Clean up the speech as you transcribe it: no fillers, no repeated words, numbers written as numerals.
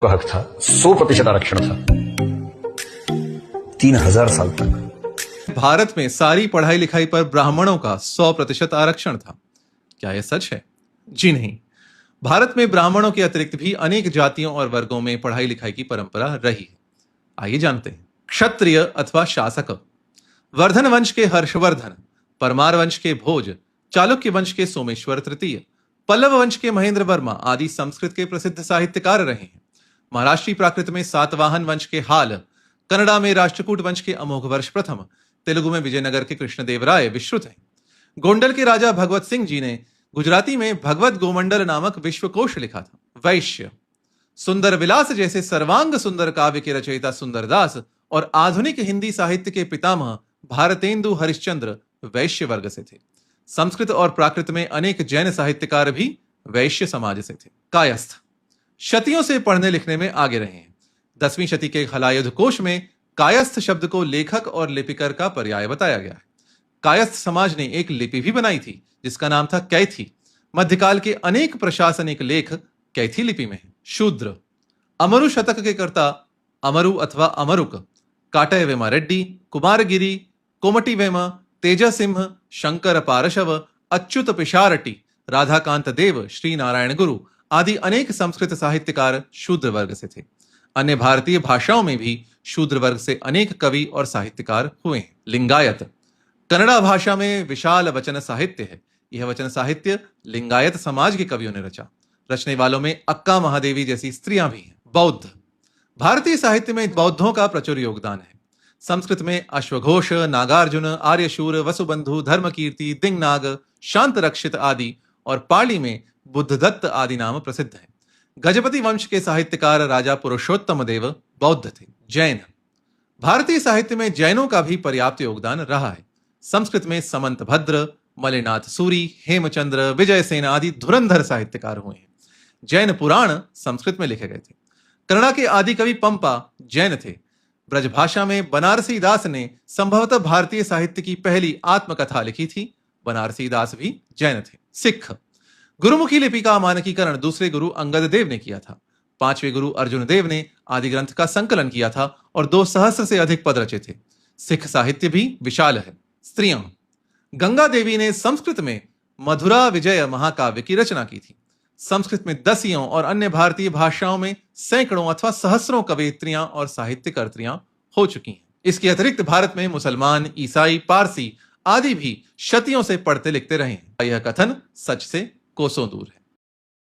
का हक था, 100% आरक्षण था 3000 साल तक। भारत में सारी पढ़ाई लिखाई पर ब्राह्मणों का 100% आरक्षण था। क्या यह सच है? जी नहीं। भारत में ब्राह्मणों के अतिरिक्त भी अनेक जातियों और वर्गों में पढ़ाई लिखाई की परंपरा रही है। आइए जानते हैं। क्षत्रिय अथवा शासक। वर्धन वंश के हर्षवर्धन, परमार वंश के भोज, चालुक्य वंश के सोमेश्वर तृतीय, पल्लव वंश के महेंद्र वर्मा आदि संस्कृत के प्रसिद्ध साहित्यकार रहे हैं। महाराष्ट्री प्राकृत में सातवाहन वंश के हाल, कन्नड़ा में राष्ट्रकूट वंश के अमोघ वर्ष प्रथम, तेलुगु में विजयनगर के कृष्णदेवराय विश्रुत हैं। गोंडल के राजा भगवत सिंह जी ने गुजराती में भगवत गोमंडल नामक विश्वकोश लिखा था। वैश्य। सुंदर विलास जैसे सर्वांग सुंदर काव्य के रचयिता सुंदरदास और आधुनिक हिंदी साहित्य के पितामह भारतेंदु हरिश्चंद्र वैश्य वर्ग से थे। संस्कृत और प्राकृत में अनेक जैन साहित्यकार भी वैश्य समाज से थे। कायस्थ। शतियों से पढ़ने लिखने में आगे रहे हैं। 10वीं शती के हलायुध कोश में कायस्थ शब्द को लेखक और लिपिकर का पर्याय बताया गया है। कायस्थ समाज ने एक लिपि भी बनाई थी जिसका नाम था कैथी। मध्यकाल के अनेक प्रशासनिक लेख कैथी लिपि में हैं। शूद्र। अमरु शतक के कर्ता अमरु अथवा अमरुक, काटय वेमा रेड्डी, कुमारगिरी, कोमटी वेमा, तेजा सिंह, शंकर पारशव, अच्युत पिशारटी, राधाकांत देव, श्री नारायण गुरु आदि अनेक संस्कृत साहित्यकार शूद्र वर्ग से थे। अन्य भारतीय भाषाओं में भी शूद्र वर्ग से अनेक कवि और साहित्यकार हुए हैं। लिंगायत। कन्नड़ा भाषा में विशाल वचन साहित्य है। यह वचन साहित्य लिंगायत समाज के कवियों ने रचा। रचने वालों में अक्का महादेवी जैसी स्त्रियां भी हैं। बौद्ध। भारतीय साहित्य में बौद्धों का प्रचुर योगदान है। संस्कृत में अश्वघोष, नागार्जुन, आर्यशूर, वसुबंधु, धर्मकीर्ति, दिंगनाग, शांत रक्षित आदि और पाली में बुद्धदत्त आदि नाम प्रसिद्ध हैं। गजपति वंश के साहित्यकार राजा पुरुषोत्तम देव बौद्ध थे। जैन। भारतीय साहित्य में जैनों का भी पर्याप्त योगदान रहा है। संस्कृत में समंत भद्र, मलिनाथ सूरी, हेमचंद्र, विजयसेन आदि धुरंधर साहित्यकार हुए हैं। जैन पुराण संस्कृत में लिखे गए थे। कन्नड़ा के आदि कवि पंपा जैन थे। ब्रजभाषा में बनारसी दास ने संभवतः भारतीय साहित्य की पहली आत्मकथा लिखी थी। बनारसी दास भी जैन थे। सिख। गुरुमुखी लिपि का मानकीकरण दूसरे गुरु अंगद देव ने किया था। 5वें गुरु अर्जुन देव ने आदि ग्रंथ का संकलन किया था और 2 सहस्र से अधिक पद रचे थे। सिख साहित्य भी विशाल है। स्त्रियां। गंगा देवी ने संस्कृत में मधुरा विजय महाकाव्य की रचना की थी। संस्कृत में दसियों और अन्य भारतीय भाषाओं में सैकड़ों अथवा सहस्रों कवयित्रियां और साहित्यकर्त्रियां हो चुकी हैं। इसके अतिरिक्त भारत में मुसलमान, ईसाई, पारसी आदि भी शतियों से पढ़ते लिखते रहे हैं। यह कथन सच से कोसों दूर है।